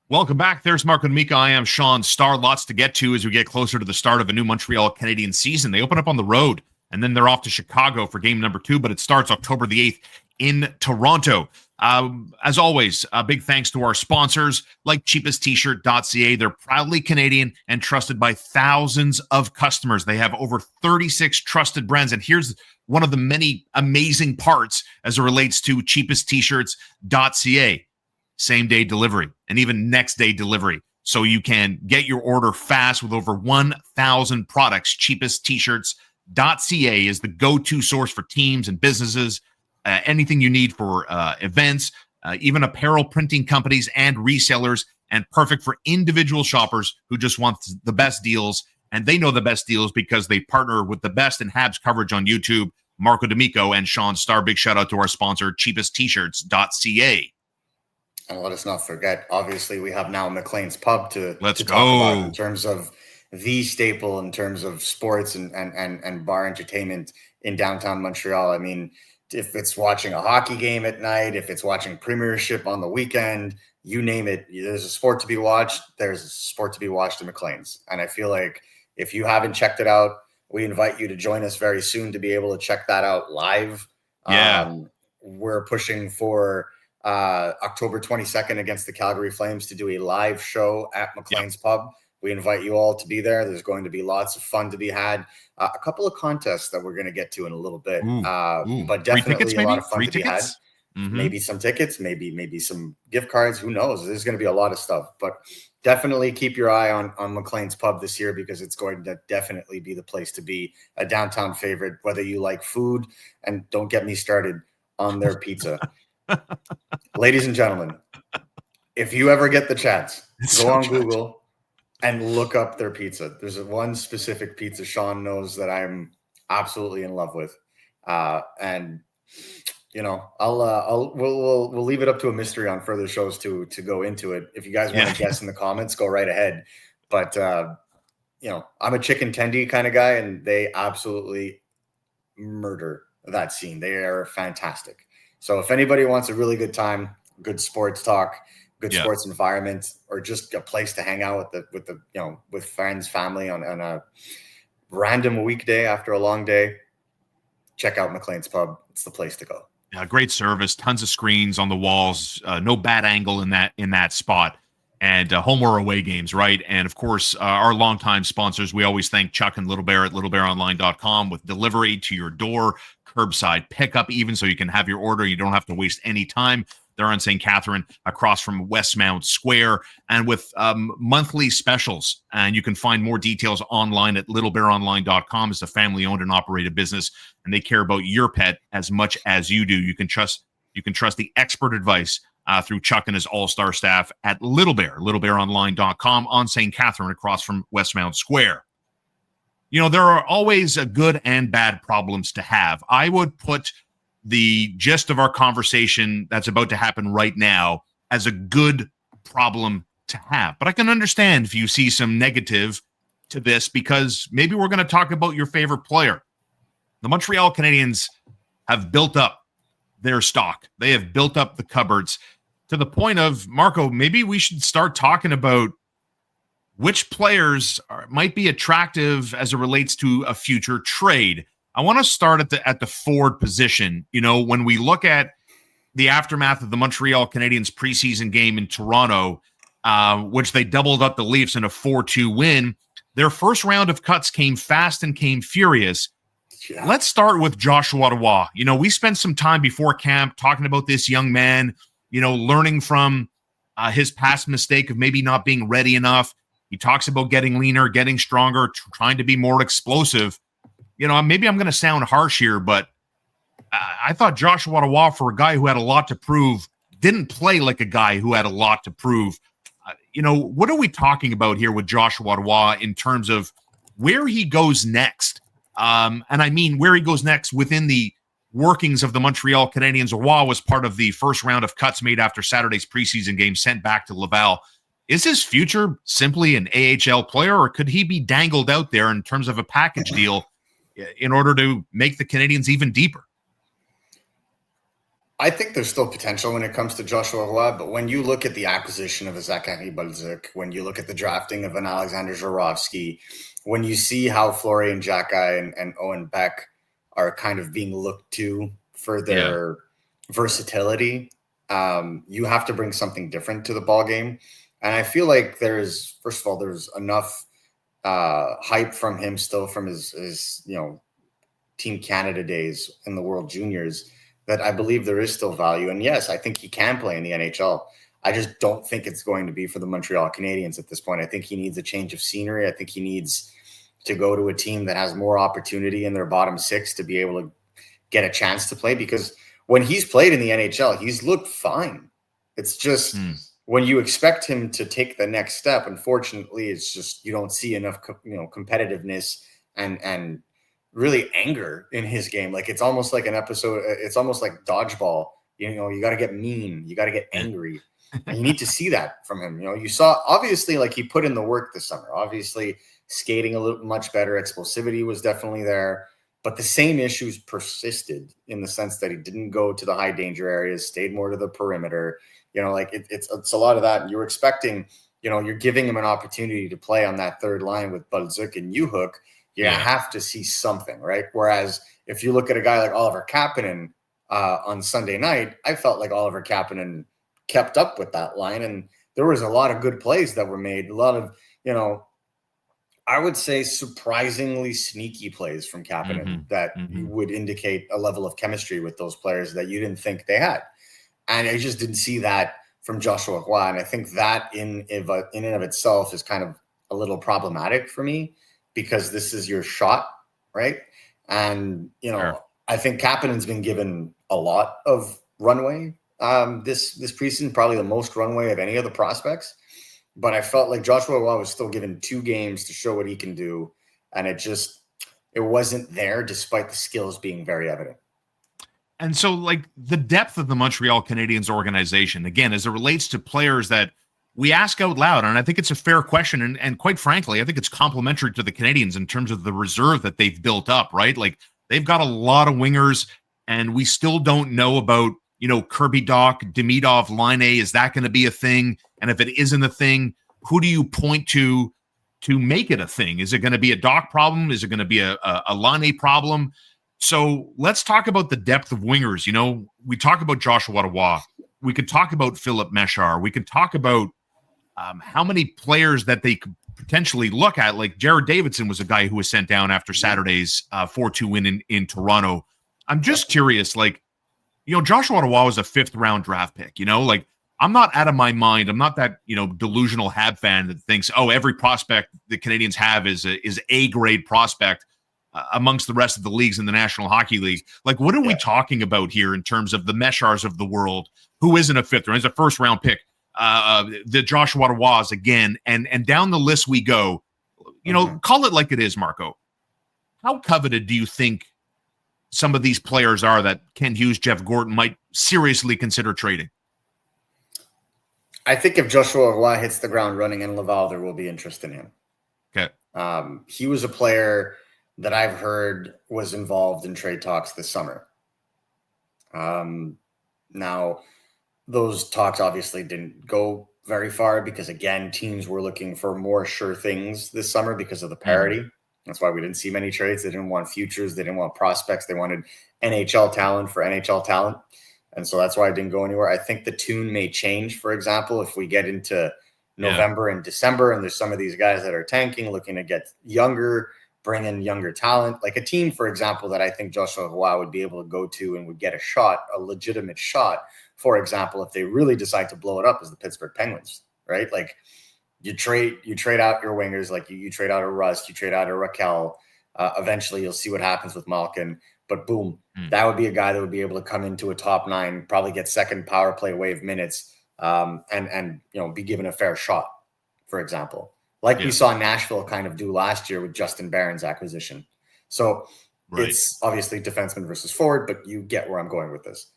Welcome back. There's Marco D'Amico. I am Shaun. Starr. Lots to get to as we get closer to the start of a new Montreal Canadiens season. They open up on the road, and then they're off to Chicago for game number 2, but it starts October the 8th in Toronto. As always, big thanks to our sponsors like cheapesttshirt.ca. They're proudly Canadian and trusted by thousands of customers. They have over 36 trusted brands, and here's one of the many amazing parts as it relates to cheapesttshirts.ca. Same-day delivery and even next-day delivery. So you can get your order fast with over 1,000 products. Cheapesttshirts.ca is the go-to source for teams and businesses. Anything you need for events, even apparel printing companies and resellers, and perfect for individual shoppers who just want the best deals. And they know the best deals because they partner with the best in Habs coverage on YouTube, Marco D'Amico and Shaun Starr. Big shout out to our sponsor, cheapesttshirts.ca. And let us not forget, obviously, we have now McLean's Pub to talk about in terms of the staple in terms of sports and bar entertainment in downtown Montreal. I mean, if it's watching a hockey game at night, if it's watching Premiership on the weekend, you name it, there's a sport to be watched. There's a sport to be watched in McLean's. And I feel like if you haven't checked it out, we invite you to join us very soon to be able to check that out live. Yeah. We're pushing for October 22nd against the Calgary Flames to do a live show at McLean's Pub. We invite you all to be there. There's going to be lots of fun to be had. A couple of contests that we're going to get to in a little bit, but definitely a lot of fun to be had. Mm-hmm. Maybe some tickets, maybe some gift cards. Who knows? There's going to be a lot of stuff, but definitely keep your eye on McLean's Pub this year because it's going to definitely be the place to be, a downtown favorite, whether you like food, and don't get me started on their pizza. Ladies and gentlemen, if you ever get the chance, go on Google and look up their pizza. There's one specific pizza Shaun knows that I'm absolutely in love with, and you know, we'll leave it up to a mystery on further shows to go into it. If you guys want to guess in the comments, go right ahead. But you know, I'm a chicken tendy kind of guy, and they absolutely murder that scene. They are fantastic. So if anybody wants a really good time, good sports talk, good sports environment, or just a place to hang out with friends, family on a random weekday after a long day, check out McLean's Pub. It's the place to go. Yeah, great service, tons of screens on the walls, no bad angle in that spot, and home or away games, right? And of course, our longtime sponsors, we always thank Chuck and Little Bear at littlebearonline.com with delivery to your door, curbside pickup even, so you can have your order. You don't have to waste any time. They're on St. Catherine across from Westmount Square, and with monthly specials. And you can find more details online at littlebearonline.com. It's a family-owned and operated business, and they care about your pet as much as you do. You can trust the expert advice through Chuck and his all-star staff at littlebearonline.com on St. Catherine across from Westmount Square. You know, there are always good and bad problems to have. I would put the gist of our conversation that's about to happen right now as a good problem to have. But I can understand if you see some negative to this, because maybe we're going to talk about your favorite player. The Montreal Canadiens have built up their stock. They have built up the cupboards to the point of, Marco, maybe we should start talking about which players might be attractive as it relates to a future trade. I want to start at the forward position. You know, when we look at the aftermath of the Montreal Canadiens preseason game in Toronto, which they doubled up the Leafs in a 4-2 win, their first round of cuts came fast and came furious. Yeah. Let's start with Joshua Roy. You know, we spent some time before camp talking about this young man, you know, learning from his past mistake of maybe not being ready enough. He talks about getting leaner, getting stronger, trying to be more explosive. You know, maybe I'm going to sound harsh here, but I thought Joshua Roy, for a guy who had a lot to prove, didn't play like a guy who had a lot to prove. You know, what are we talking about here with Joshua Roy in terms of where he goes next? And I mean where he goes next within the workings of the Montreal Canadiens. Roy was part of the first round of cuts made after Saturday's preseason game, sent back to Laval. Is his future simply an AHL player, or could he be dangled out there in terms of a package deal in order to make the Canadiens even deeper? I think there's still potential when it comes to Joshua Roy, but when you look at the acquisition of a Zachary Balzuc, when you look at the drafting of an Alexander Zhuravsky, when you see how Florian Xhekaj and Owen Beck are kind of being looked to for their versatility, you have to bring something different to the ball game. And I feel like there's enough hype from him still from his Team Canada days in the World Juniors that I believe there is still value. And yes, I think he can play in the NHL. I just don't think it's going to be for the Montreal Canadiens at this point. I think he needs a change of scenery. I think he needs to go to a team that has more opportunity in their bottom six to be able to get a chance to play, because when he's played in the NHL, he's looked fine. It's just when you expect him to take the next step, unfortunately, it's just you don't see enough competitiveness and really anger in his game. Like it's almost like an episode. It's almost like dodgeball. You got to get mean. You got to get angry. And you need to see that from him. You saw obviously like he put in the work this summer. Obviously skating a little much better. Explosivity was definitely there. But the same issues persisted in the sense that he didn't go to the high danger areas, stayed more to the perimeter. It's a lot of that. And you're expecting, you're giving him an opportunity to play on that third line with Balzuc and Uhuk. You have to see something, right? Whereas if you look at a guy like Oliver Kapanen on Sunday night, I felt like Oliver Kapanen kept up with that line. And there was a lot of good plays that were made. A lot of, I would say surprisingly sneaky plays from Kapanen that would indicate a level of chemistry with those players that you didn't think they had. And I just didn't see that from Joshua Roy. And I think that in and of itself is kind of a little problematic for me, because this is your shot, right? And, I think Kapanen's been given a lot of runway this preseason, probably the most runway of any of the prospects. But I felt like Joshua Roy was still given 2 games to show what he can do. And it wasn't there despite the skills being very evident. And so, like, the depth of the Montreal Canadiens organization, again, as it relates to players that we ask out loud, and I think it's a fair question, and quite frankly, I think it's complimentary to the Canadiens in terms of the reserve that they've built up, right? Like, they've got a lot of wingers, and we still don't know about, Kirby Doc, Demidov, Line A. Is that going to be a thing? And if it isn't a thing, who do you point to make it a thing? Is it going to be a Doc problem? Is it going to be a Line A problem? So let's talk about the depth of wingers. We talk about Joshua Roy. We could talk about Philip Mesar. We could talk about how many players that they could potentially look at. Like Jared Davidson was a guy who was sent down after Saturday's 4-2 win in Toronto. I'm just curious, Joshua Roy was a 5th round draft pick, like I'm not out of my mind. I'm not that, delusional Hab fan that thinks, every prospect the Canadiens have is a grade prospect amongst the rest of the leagues in the National Hockey League. Like, what are we talking about here in terms of the Mesars of the world, who isn't a 5th round, is a 1st round pick, the Joshua Roys again, and down the list we go. Call it like it is, Marco. How coveted do you think some of these players are that Kent Hughes, Jeff Gorton might seriously consider trading? I think if Joshua Roy hits the ground running in Laval, there will be interest in him. Okay. He was a player that I've heard was involved in trade talks this summer. Now, those talks obviously didn't go very far because, again, teams were looking for more sure things this summer because of the parity. That's why we didn't see many trades. They didn't want futures. They didn't want prospects. They wanted NHL talent for NHL talent. And so that's why it didn't go anywhere. I think the tune may change, for example, if we get into November and December and there's some of these guys that are tanking, looking to get younger, bring in younger talent. Like a team, for example, that I think Joshua Roy would be able to go to and would get a legitimate shot, for example, if they really decide to blow it up, is the Pittsburgh Penguins, right? Like you trade out your wingers, like you trade out a Rust, you trade out a Raquel. Eventually you'll see what happens with Malkin, but boom, that would be a guy that would be able to come into a top 9, probably get second power play wave minutes, and be given a fair shot, for example, like we saw Nashville kind of do last year with Justin Barron's acquisition. So it's obviously defenseman versus forward, but you get where I'm going with this.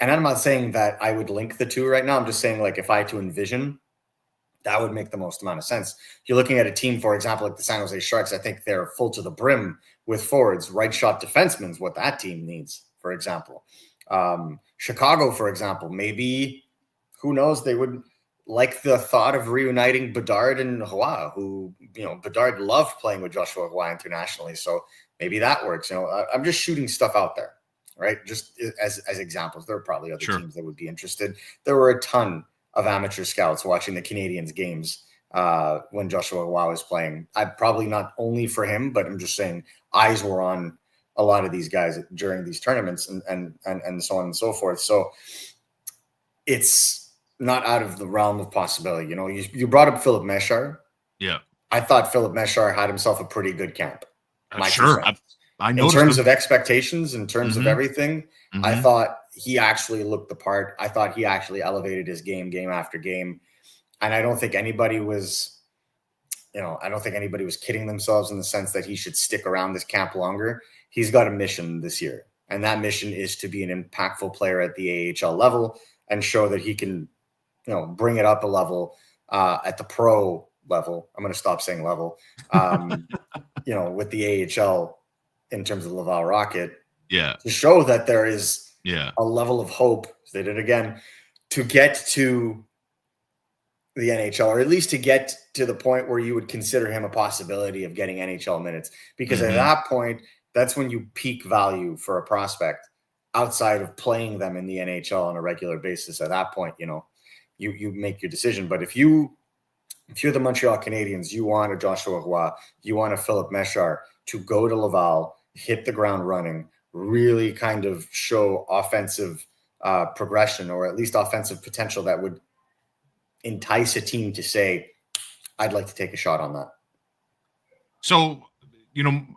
And I'm not saying that I would link the two right now. I'm just saying, like, if I had to envision, that would make the most amount of sense. You're looking at a team, for example, like the San Jose Sharks. I think they're full to the brim with forwards. Right shot defensemen is what that team needs, for example. Chicago, for example, maybe, who knows, they would like the thought of reuniting Bedard and Roy, who, Bedard loved playing with Joshua Roy internationally. So maybe that works. I'm just shooting stuff out there, right? Just as examples. There are probably other teams that would be interested. There were a ton of amateur scouts watching the Canadiens games when Joshua Roy was playing. Probably not only for him, but I'm just saying eyes were on a lot of these guys during these tournaments and so on and so forth. So it's not out of the realm of possibility. You brought up Philip Mesar. Yeah. I thought Philip Mesar had himself a pretty good camp. Sure. I in terms of expectations, in terms of everything, I thought he actually looked the part. I thought he actually elevated his game after game. And I don't think anybody was, kidding themselves in the sense that he should stick around this camp longer. He's got a mission this year. And that mission is to be an impactful player at the AHL level and show that he can, bring it up a level at the pro level. I'm going to stop saying level, with the AHL in terms of Laval Rocket. Yeah. To show that there is a level of hope, they did it again, to get to the NHL, or at least to get to the point where you would consider him a possibility of getting NHL minutes. Because at that point, that's when you peak value for a prospect outside of playing them in the NHL on a regular basis. At that point, you make your decision. But if you're the Montreal Canadiens, you want a Joshua Roy, you want a Philip Mesar to go to Laval, hit the ground running, really kind of show offensive progression, or at least offensive potential that would entice a team to say, I'd like to take a shot on that. So,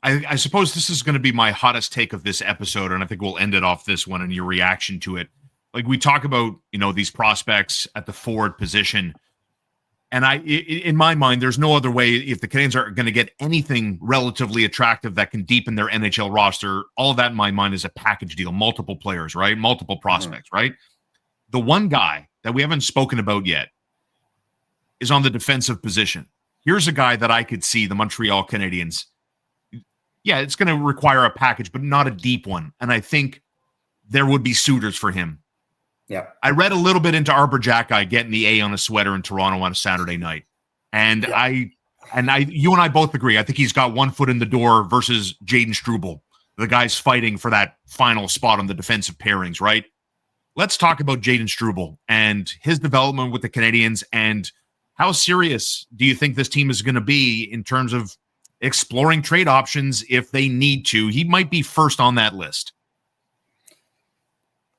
I suppose this is going to be my hottest take of this episode, and I think we'll end it off this one and your reaction to it. Like, we talk about, these prospects at the forward position. And in my mind, there's no other way. If the Canadiens are going to get anything relatively attractive that can deepen their NHL roster, all of that in my mind is a package deal, multiple players, right? Multiple prospects, right? The one guy that we haven't spoken about yet is on the defensive position. Here's a guy that I could see the Montreal Canadiens. Yeah, it's going to require a package, but not a deep one. And I think there would be suitors for him. Yeah. I read a little bit into Arbor Xhekaj getting the A on a sweater in Toronto on a Saturday night. And you and I both agree. I think he's got one foot in the door versus Jayden Struble. The guy's fighting for that final spot on the defensive pairings, right? Let's talk about Jayden Struble and his development with the Canadiens, and how serious do you think this team is going to be in terms of exploring trade options if they need to? He might be first on that list.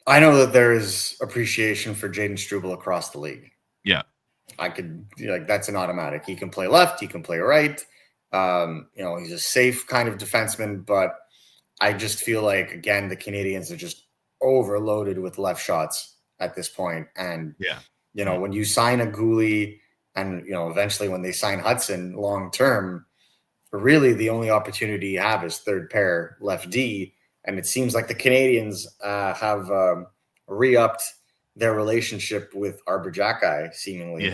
I know that there is appreciation for Jayden Struble across the league. Yeah. That's an automatic. He can play left, he can play right. He's a safe kind of defenseman, but I just feel like, again, the Canadiens are just overloaded with left shots at this point. And, when you sign a Gouli and, eventually when they sign Hudson long term, really the only opportunity you have is third pair left D. And it seems like the Canadiens have re-upped their relationship with Arbor Xhekaj, seemingly.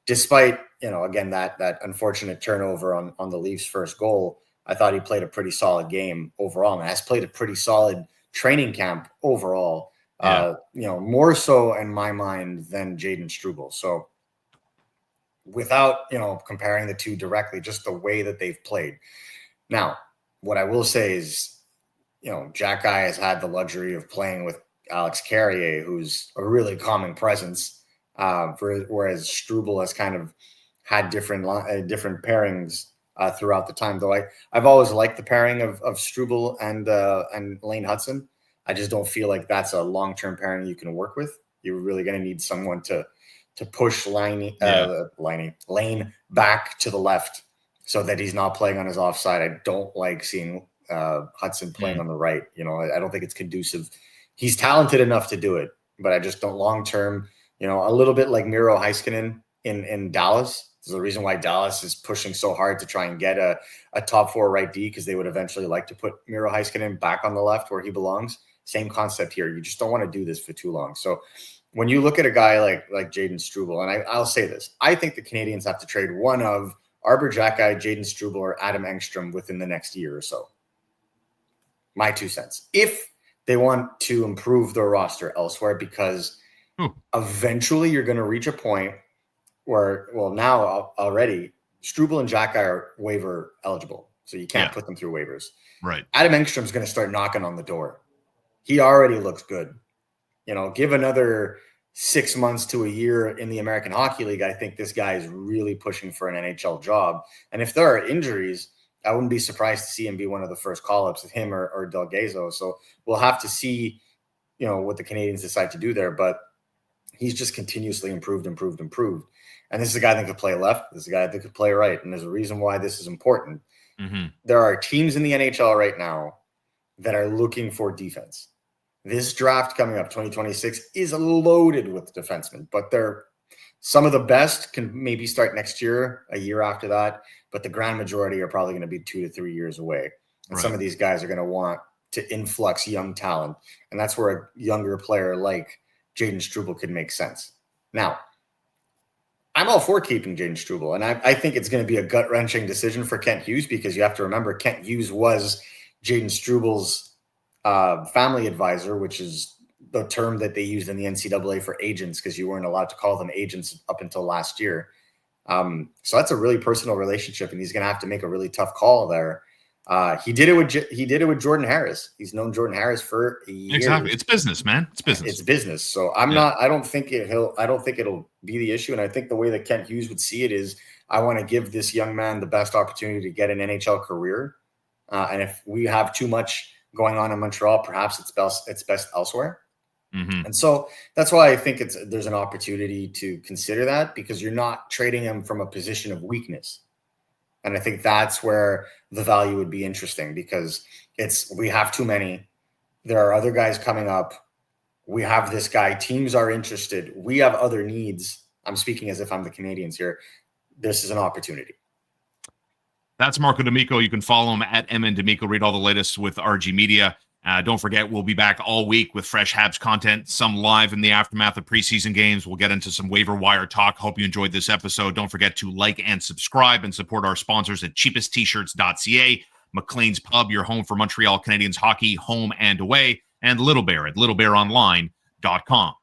Despite, again, that unfortunate turnover on the Leafs' first goal, I thought he played a pretty solid game overall, and has played a pretty solid training camp overall. More so in my mind than Jayden Struble. So without, comparing the two directly, just the way that they've played. Now, what I will say is, Xhekaj has had the luxury of playing with Alex Carrier, who's a really calming presence, whereas Struble has kind of had different pairings throughout the time. Though I've always liked the pairing of Struble and Lane Hudson. I just don't feel like that's a long-term pairing you can work with. You're really going to need someone to push Lane back to the left so that he's not playing on his offside. I don't like seeing Hudson playing on the right. I don't think it's conducive. He's talented enough to do it, but I just don't long term. A little bit like Miro Heiskanen in Dallas. There's a reason why Dallas is pushing so hard to try and get a top four right D, because they would eventually like to put Miro Heiskanen back on the left where he belongs. Same concept here. You just don't want to do this for too long. So when you look at a guy like Jayden Struble, and I'll say this, I think the Canadiens have to trade one of Arbor Xhekaj, Jayden Struble, or Adam Engstrom within the next year or so. My 2 cents. If They want to improve their roster elsewhere because eventually you're going to reach a point where, well, now already Struble and Xhekaj are waiver eligible, so you can't put them through waivers. Right. Adam Engstrom's going to start knocking on the door. He already looks good. Give another 6 months to a year in the American Hockey League. I think this guy is really pushing for an NHL job. And if there are injuries, I wouldn't be surprised to see him be one of the first call-ups of him or Delgado. So we'll have to see, what the Canadiens decide to do there. But he's just continuously improved. And this is a guy that could play left. This is a guy that could play right. And there's a reason why this is important. Mm-hmm. There are teams in the NHL right now that are looking for defense. This draft coming up, 2026, is loaded with defensemen, but some of the best can maybe start next year, a year after that, but the grand majority are probably going to be 2 to 3 years away. And some of these guys are going to want to influx young talent, and that's where a younger player like Jayden Struble could make sense. Now, I'm all for keeping Jayden Struble, and I think it's going to be a gut-wrenching decision for Kent Hughes because you have to remember Kent Hughes was Jayden Struble's family advisor, which is the term that they used in the NCAA for agents because you weren't allowed to call them agents up until last year. So that's a really personal relationship, and he's going to have to make a really tough call there. He did it with Jordan Harris. He's known Jordan Harris for years. Exactly. It's business, man. It's business. It's business. So I don't think it'll be the issue. And I think the way that Kent Hughes would see it is I want to give this young man the best opportunity to get an NHL career. And if we have too much going on in Montreal, perhaps it's best elsewhere. Mm-hmm. And so that's why I think there's an opportunity to consider that because you're not trading him from a position of weakness. And I think that's where the value would be interesting because we have too many. There are other guys coming up. We have this guy. Teams are interested. We have other needs. I'm speaking as if I'm the Canadiens here. This is an opportunity. That's Marco D'Amico. You can follow him at MN D'Amico. Read all the latest with RG Media. Don't forget, we'll be back all week with fresh Habs content, some live in the aftermath of preseason games. We'll get into some waiver wire talk. Hope you enjoyed this episode. Don't forget to like and subscribe and support our sponsors at cheapesttshirts.ca, McLean's Pub, your home for Montreal Canadiens hockey, home and away, and Little Bear at littlebearonline.com.